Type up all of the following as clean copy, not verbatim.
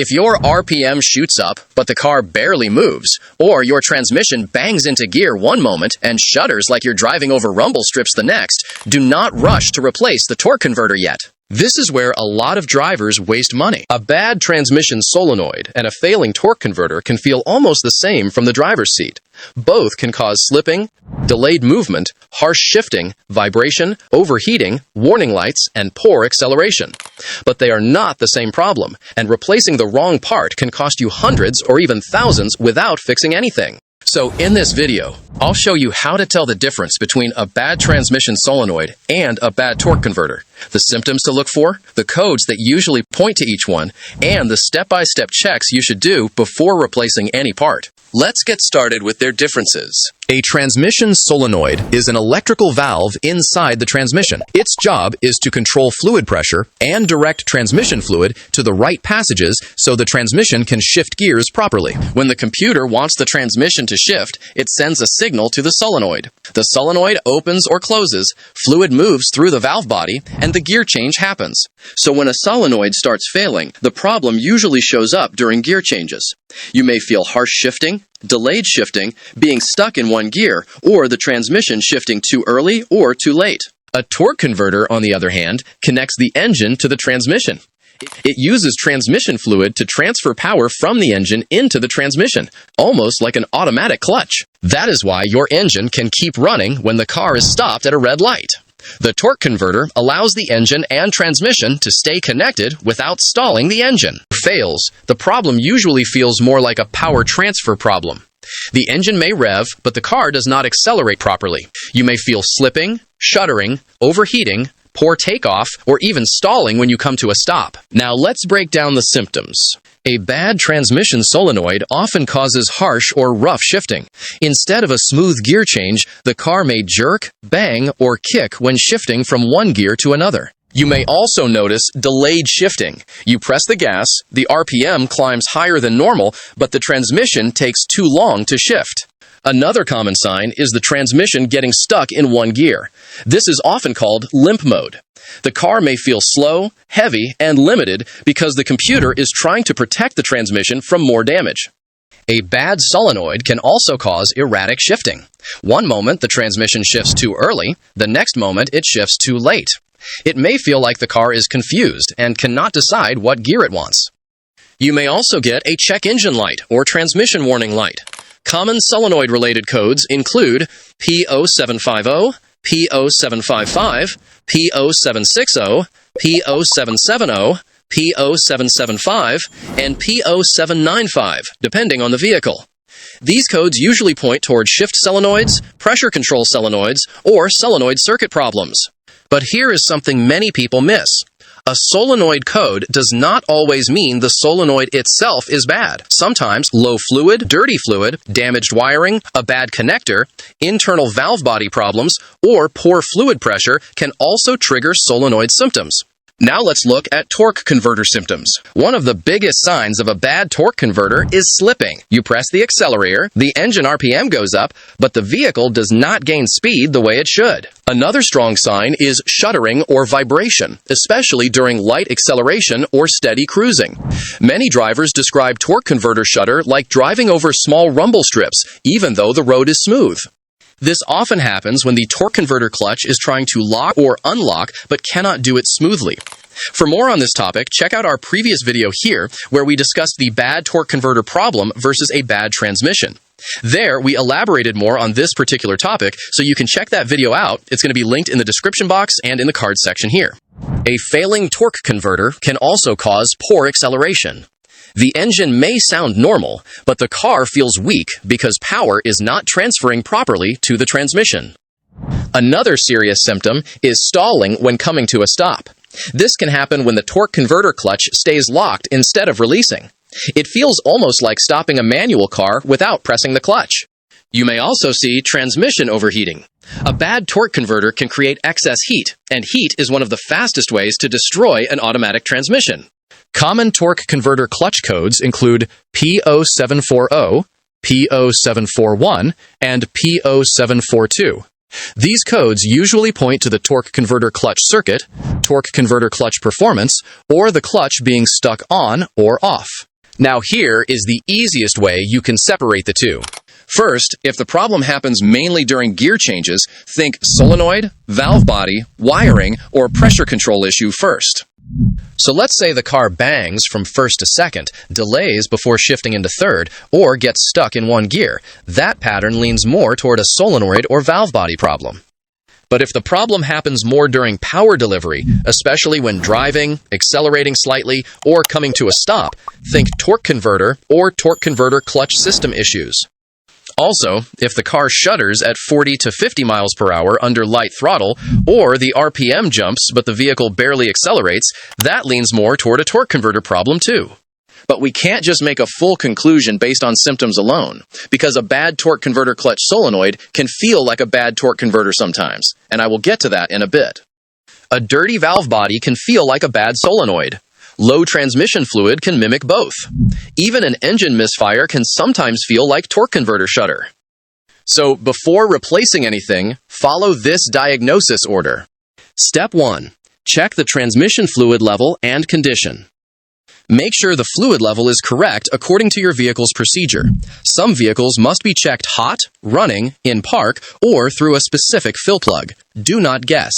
If your RPM shoots up, but the car barely moves, or your transmission bangs into gear one moment and shudders like you're driving over rumble strips the next, do not rush to replace the torque converter yet. This is where a lot of drivers waste money. A bad transmission solenoid and a failing torque converter can feel almost the same from the driver's seat. Both can cause slipping, delayed movement, harsh shifting, vibration, overheating, warning lights, and poor acceleration. But they are not the same problem, and replacing the wrong part can cost you hundreds or even thousands without fixing anything. So in this video, I'll show you how to tell the difference between a bad transmission solenoid and a bad torque converter, the symptoms to look for, the codes that usually point to each one, and the step-by-step checks you should do before replacing any part. Let's get started with their differences. A transmission solenoid is an electrical valve inside the transmission. Its job is to control fluid pressure and direct transmission fluid to the right passages so the transmission can shift gears properly. When the computer wants the transmission to shift, it sends a signal to the solenoid. The solenoid opens or closes, fluid moves through the valve body, and the gear change happens. So when a solenoid starts failing, the problem usually shows up during gear changes. You may feel harsh shifting, delayed shifting, being stuck in one gear, or the transmission shifting too early or too late. A torque converter, on the other hand, connects the engine to the transmission. It uses transmission fluid to transfer power from the engine into the transmission, almost like an automatic clutch. That is why your engine can keep running when the car is stopped at a red light. The torque converter allows the engine and transmission to stay connected without stalling the engine. Fails, the problem usually feels more like a power transfer problem. The engine may rev, but the car does not accelerate properly. You may feel slipping, shuddering, overheating, poor takeoff, or even stalling when you come to a stop. Now let's break down the symptoms. A bad transmission solenoid often causes harsh or rough shifting. Instead of a smooth gear change, the car may jerk, bang, or kick when shifting from one gear to another. You may also notice delayed shifting. You press the gas, the RPM climbs higher than normal, but the transmission takes too long to shift. Another common sign is the transmission getting stuck in one gear. This is often called limp mode. The car may feel slow, heavy, and limited because the computer is trying to protect the transmission from more damage. A bad solenoid can also cause erratic shifting. One moment the transmission shifts too early, the next moment it shifts too late. It may feel like the car is confused and cannot decide what gear it wants. You may also get a check engine light or transmission warning light. Common solenoid-related codes include P0750, P0755, P0760, P0770, P0775, and P0795, depending on the vehicle. These codes usually point toward shift solenoids, pressure control solenoids, or solenoid circuit problems. But here is something many people miss. A solenoid code does not always mean the solenoid itself is bad. Sometimes low fluid, dirty fluid, damaged wiring, a bad connector, internal valve body problems, or poor fluid pressure can also trigger solenoid symptoms. Now let's look at torque converter symptoms. One of the biggest signs of a bad torque converter is slipping. You press the accelerator, the engine RPM goes up, but the vehicle does not gain speed the way it should. Another strong sign is shuddering or vibration, especially during light acceleration or steady cruising. Many drivers describe torque converter shudder like driving over small rumble strips, even though the road is smooth. This often happens when the torque converter clutch is trying to lock or unlock but cannot do it smoothly. For more on this topic, check out our previous video here where we discussed the bad torque converter problem versus a bad transmission. There, we elaborated more on this particular topic, so you can check that video out. It's going to be linked in the description box and in the cards section here. A failing torque converter can also cause poor acceleration. The engine may sound normal, but the car feels weak because power is not transferring properly to the transmission. Another serious symptom is stalling when coming to a stop. This can happen when the torque converter clutch stays locked instead of releasing. It feels almost like stopping a manual car without pressing the clutch. You may also see transmission overheating. A bad torque converter can create excess heat, and heat is one of the fastest ways to destroy an automatic transmission. Common torque converter clutch codes include P0740, P0741, and P0742. These codes usually point to the torque converter clutch circuit, torque converter clutch performance, or the clutch being stuck on or off. Now here is the easiest way you can separate the two. First, if the problem happens mainly during gear changes, think solenoid, valve body, wiring, or pressure control issue first. So let's say the car bangs from first to second, delays before shifting into third, or gets stuck in one gear. That pattern leans more toward a solenoid or valve body problem. But if the problem happens more during power delivery, especially when driving, accelerating slightly, or coming to a stop, think torque converter or torque converter clutch system issues. Also, if the car shudders at 40 to 50 miles per hour under light throttle, or the RPM jumps but the vehicle barely accelerates, that leans more toward a torque converter problem too. But we can't just make a full conclusion based on symptoms alone, because a bad torque converter clutch solenoid can feel like a bad torque converter sometimes, and I will get to that in a bit. A dirty valve body can feel like a bad solenoid. Low transmission fluid can mimic both. Even an engine misfire can sometimes feel like torque converter shudder. So before replacing anything, follow this diagnosis order. Step 1. Check the transmission fluid level and condition. Make sure the fluid level is correct according to your vehicle's procedure. Some vehicles must be checked hot, running, in park, or through a specific fill plug. Do not guess.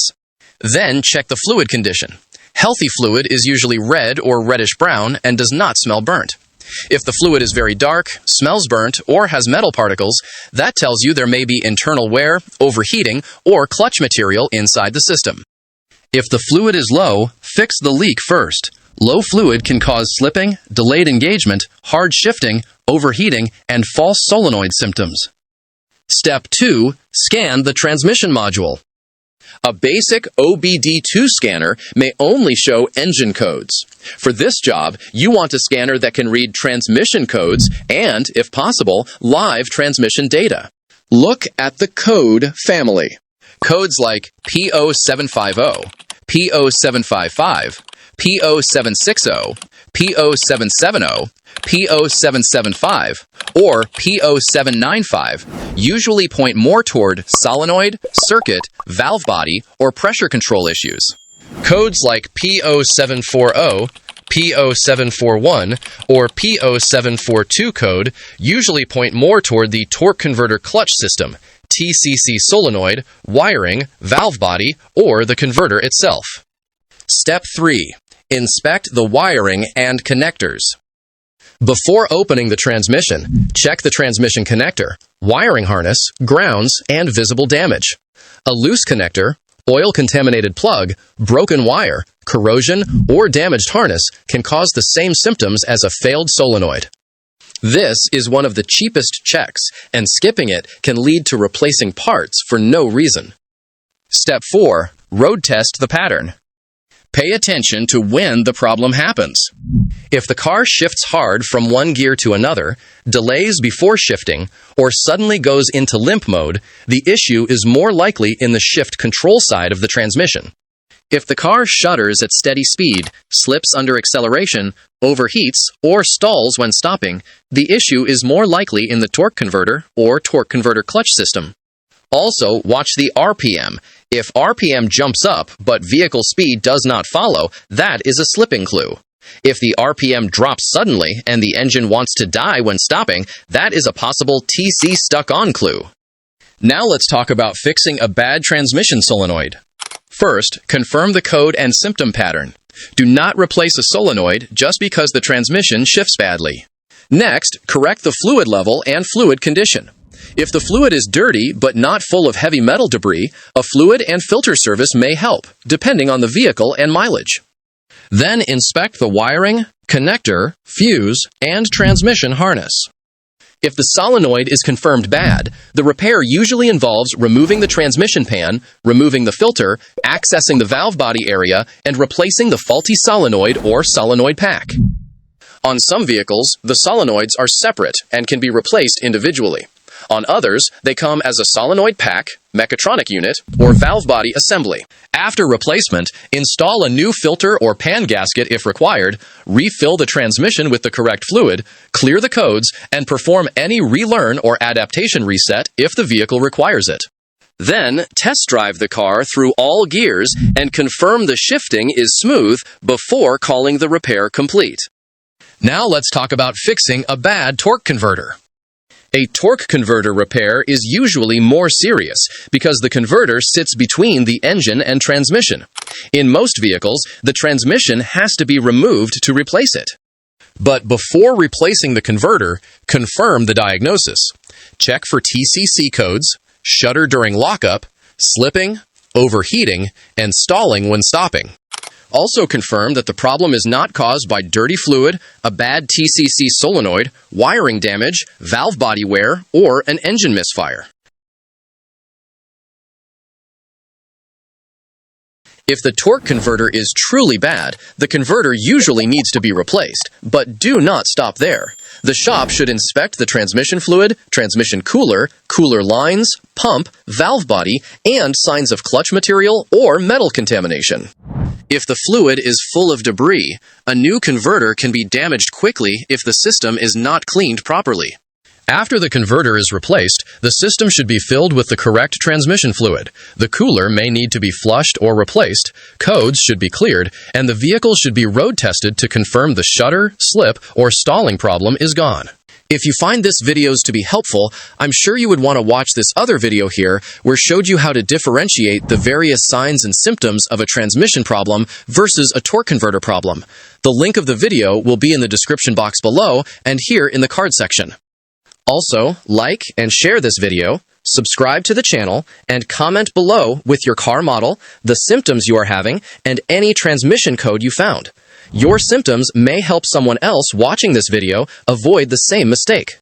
Then check the fluid condition. Healthy fluid is usually red or reddish-brown and does not smell burnt. If the fluid is very dark, smells burnt, or has metal particles, that tells you there may be internal wear, overheating, or clutch material inside the system. If the fluid is low, fix the leak first. Low fluid can cause slipping, delayed engagement, hard shifting, overheating, and false solenoid symptoms. Step 2. Scan the transmission module. A basic OBD2 scanner may only show engine codes. For this job, you want a scanner that can read transmission codes and, if possible, live transmission data. Look at the code family. Codes like P0750, P0755, P0760, P0770, P0775, or P0795 usually point more toward solenoid, circuit, valve body, or pressure control issues. Codes like P0740, P0741, or P0742 code usually point more toward the torque converter clutch system, TCC solenoid, wiring, valve body, or the converter itself. Step 3. Inspect the wiring and connectors. Before opening the transmission, check the transmission connector, wiring harness, grounds, and visible damage. A loose connector, oil-contaminated plug, broken wire, corrosion, or damaged harness can cause the same symptoms as a failed solenoid. This is one of the cheapest checks, and skipping it can lead to replacing parts for no reason. Step 4. Road test the pattern. Pay attention to when the problem happens. If the car shifts hard from one gear to another, delays before shifting, or suddenly goes into limp mode, the issue is more likely in the shift control side of the transmission. If the car shudders at steady speed, slips under acceleration, overheats, or stalls when stopping, the issue is more likely in the torque converter or torque converter clutch system. Also, watch the RPM. If RPM jumps up, but vehicle speed does not follow, that is a slipping clue. If the RPM drops suddenly and the engine wants to die when stopping, that is a possible TC stuck-on clue. Now let's talk about fixing a bad transmission solenoid. First, confirm the code and symptom pattern. Do not replace a solenoid just because the transmission shifts badly. Next, correct the fluid level and fluid condition. If the fluid is dirty but not full of heavy metal debris, a fluid and filter service may help, depending on the vehicle and mileage. Then inspect the wiring, connector, fuse, and transmission harness. If the solenoid is confirmed bad, the repair usually involves removing the transmission pan, removing the filter, accessing the valve body area, and replacing the faulty solenoid or solenoid pack. On some vehicles, the solenoids are separate and can be replaced individually. On others, they come as a solenoid pack, mechatronic unit, or valve body assembly. After replacement, install a new filter or pan gasket if required, refill the transmission with the correct fluid, clear the codes, and perform any relearn or adaptation reset if the vehicle requires it. Then, test drive the car through all gears and confirm the shifting is smooth before calling the repair complete. Now let's talk about fixing a bad torque converter. A torque converter repair is usually more serious because the converter sits between the engine and transmission. In most vehicles, the transmission has to be removed to replace it. But before replacing the converter, confirm the diagnosis. Check for TCC codes, shudder during lockup, slipping, overheating, and stalling when stopping. Also confirm that the problem is not caused by dirty fluid, a bad TCC solenoid, wiring damage, valve body wear, or an engine misfire. If the torque converter is truly bad, the converter usually needs to be replaced, but do not stop there. The shop should inspect the transmission fluid, transmission cooler, cooler lines, pump, valve body, and signs of clutch material or metal contamination. If the fluid is full of debris, a new converter can be damaged quickly if the system is not cleaned properly. After the converter is replaced, the system should be filled with the correct transmission fluid. The cooler may need to be flushed or replaced, codes should be cleared, and the vehicle should be road tested to confirm the shudder, slip, or stalling problem is gone. If you find this video to be helpful, I'm sure you would want to watch this other video here where showed you how to differentiate the various signs and symptoms of a transmission problem versus a torque converter problem. The link of the video will be in the description box below and here in the card section. Also, like and share this video, subscribe to the channel, and comment below with your car model, the symptoms you are having, and any transmission code you found. Your symptoms may help someone else watching this video avoid the same mistake.